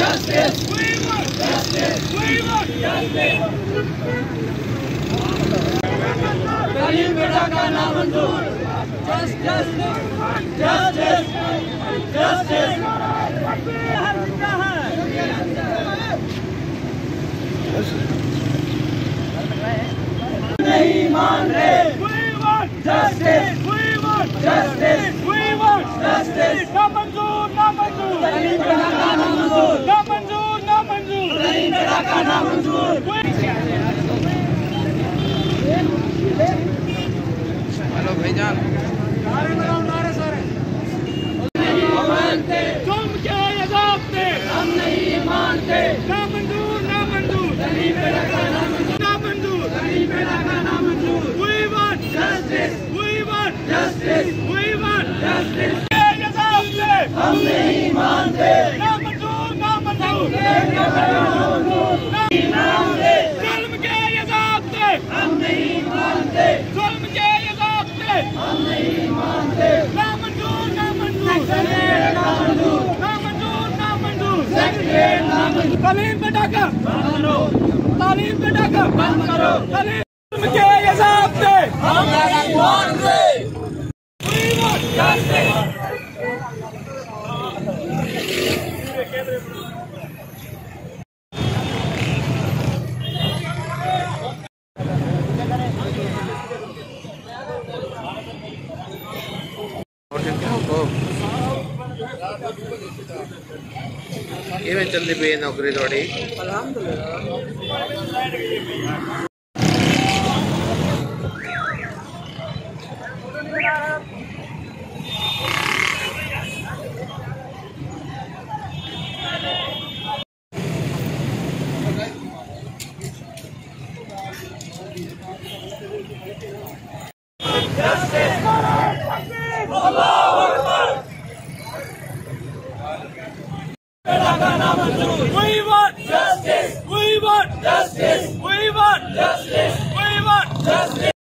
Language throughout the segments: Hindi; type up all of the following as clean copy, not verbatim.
justice. We want justice. We want justice. गरीब बेटा का नाम मंजूर। Justice. Justice. Justice. नहीं मान रहे। We want justice. We want justice. We want justice. ना मंजूर, ना मंजूर। गरीब बेटा का नाम मंजूर। ना मंजूर, ना मंजूर। गरीब बेटा का नाम मंजूर। हेलो भाईजान। तुम क्या ये ज़ाब्ते? हम नहीं मानते। ना मंजूर, ना मंजूर। गरीब बेटा का नाम मंजूर। ना मंजूर। गरीब बेटा का नाम मंजूर। We want justice. We want justice. We want justice. ये ज़ाब्ते? हम नहीं मानते। ना मंजूर, ना मंजूर। जुल्म के ये ज़ाब्ते? हम नहीं मानते। जुल्म के ये ज़ाब्ते? हम नहीं मानते। ना मंजूर, ना मंजूर। ना मंजूर, ना मंजूर। तालीम पे डाका बंद करो। तालीम पे डाका बंद करो। तालीम के ये ज़ाब्ते? हम नहीं मानते। We want justice. किवें चलदी पई नौकरी थोड़ी? We want justice. We want justice. We want justice. We want justice.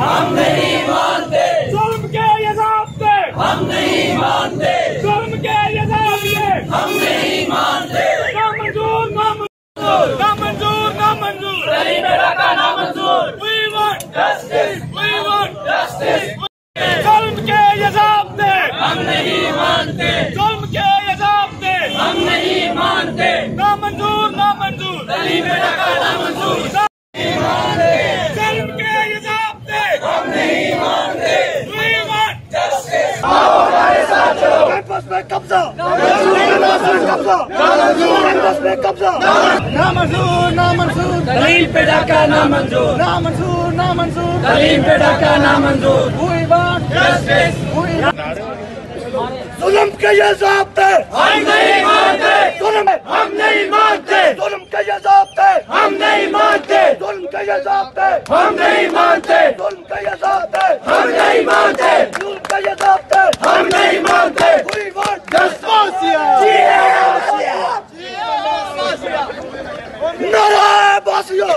हम नहीं मानते। जुल्म के ये ज़ाब्ते? हम नहीं मानते। जुल्म के ये ज़ाब्ते? हम नहीं मानते। ना मंजूर, ना मंजूर। ना मंजूर, ना मंजूर। गरीब बेटा का नाम मंजूर। We want justice. We want justice. जुल्म के ये ज़ाब्ते? हम नहीं मानते। जुल्म के ये ज़ाब्ते? हम नहीं मानते। ना मंजूर, ना मंजूर। गरीब बेटा का नाम मंजूर। नहीं मानते। जुल्म के ये ज़ाब्ते? हम नहीं मानते। We want justice. हमारे साथ चलो। कैंपस में कब्जा। कैंपस में कब्जा। कैंपस में कब्जा। ना मंजूर, ना मंजूर। गरीब बेटा का नाम मंजूर। ना मंजूर, ना मंजूर। गरीब बेटा का नाम मंजूर। We want justice. जुल्म के ये ज़ाब्ते? हम नहीं मानते। जुल्म हम नहीं मानते। जुल्म के ये ज़ाब्ते? हम नहीं मानते। जुल्म के ये ज़ाब्ते? हम नहीं मानते। जुल्म के ये ज़ाब्ते? हम नहीं मानते। जुल्म के ये ज़ाब्ते? हम नहीं मानते। We want justice. नारा बासिया।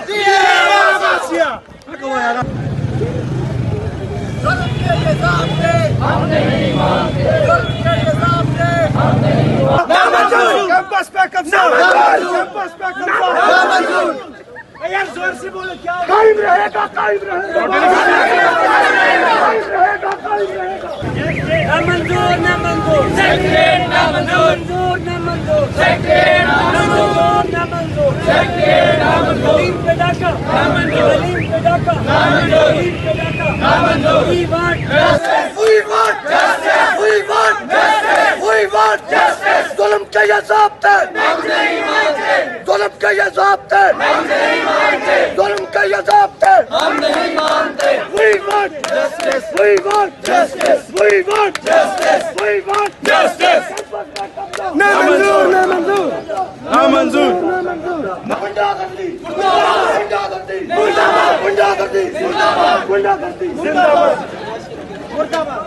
जुल्म के ये ज़ाब्ते? हम नहीं मानते। जुल्म के ये ज़ाब्ते? हम नहीं मानते। ना मंजूर। कैंपस पे कब्जा। कैंपस पे कब्जा। ना मंजूर। यार जोर से बोलो क्या? कायम रहेगा, कायम रहेगा। ना मंजूर, ना मंजूर। सेक्रेट ना मंजूर। ना मंजूर। सेक्रेट ना मंजूर। ना मंजूर। सेक्रेट ना मंजूर। गरीब बेटा का ना मंजूर। गरीब बेटा का ना मंजूर। गरीब बेटा का ना मंजूर। We want justice. We want justice. We want justice. We want justice. जुल्म के ये ज़ाब्ते? हम नहीं मानते। जुल्म के ये ज़ाब्ते? हम नहीं मानते। जुल्म के ये ज़ाब्ते? हम नहीं मानते। We want justice. We want justice. We want justice. We want justice. ना मंजूर, ना मंजूर। ना मंजूर, ना मंजूर। गुंडागर्दी, गुंडागर्दी, गुंडागर्दी, गुंडागर्दी, गुंडागर्दी, जिंदाबाद, मुर्दाबाद।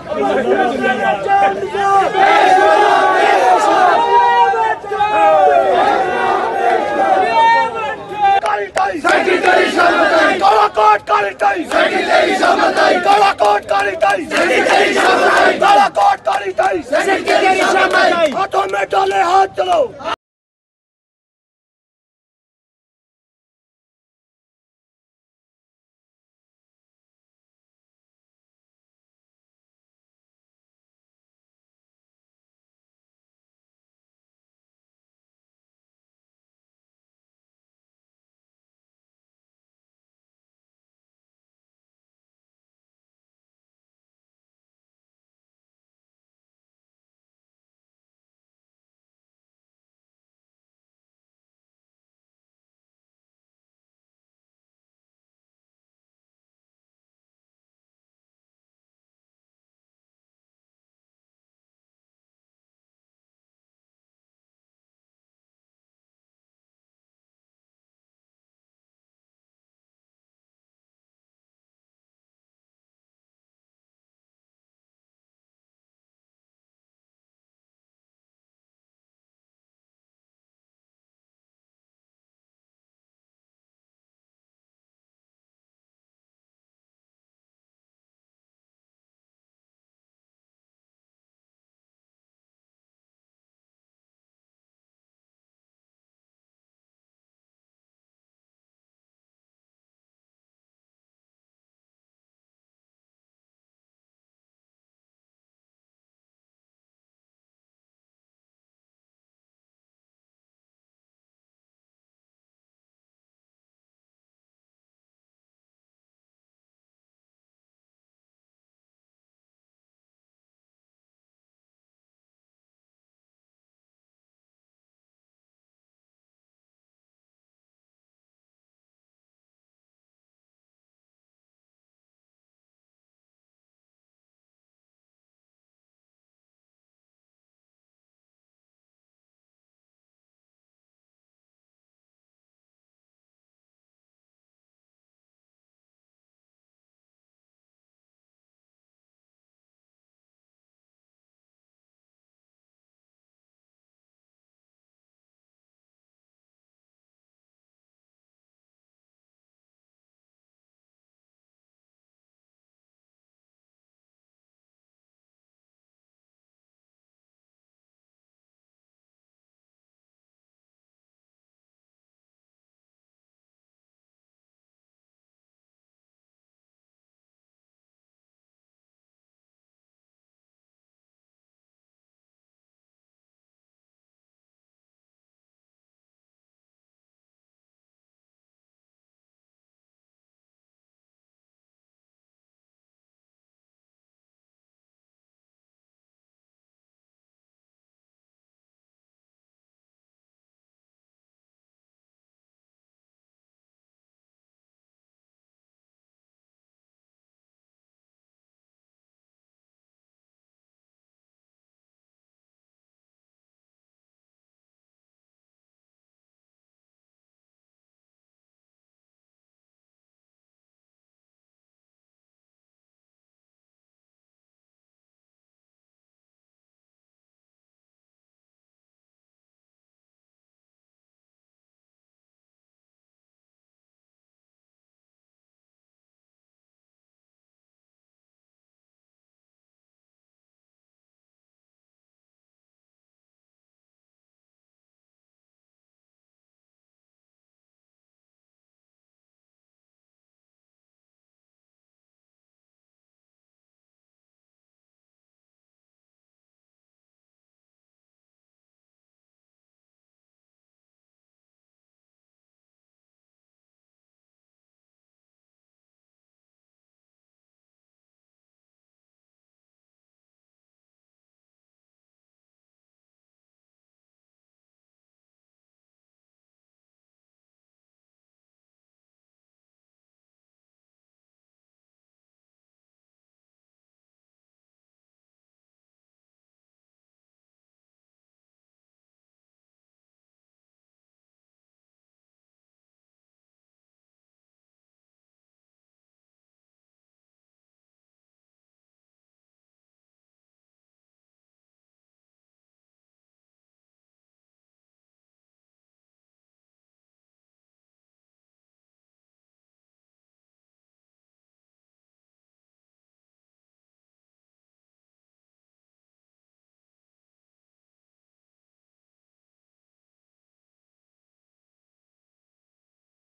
सेक्रेटरी समताई, कालाकोट कालीताई, सेक्रेटरी समताई, कालाकोट कालीताई, सेक्रेटरी समताई, कालाकोट कालीताई, सेक्रेटरी समताई। हाथों में डाले हाथ चलो।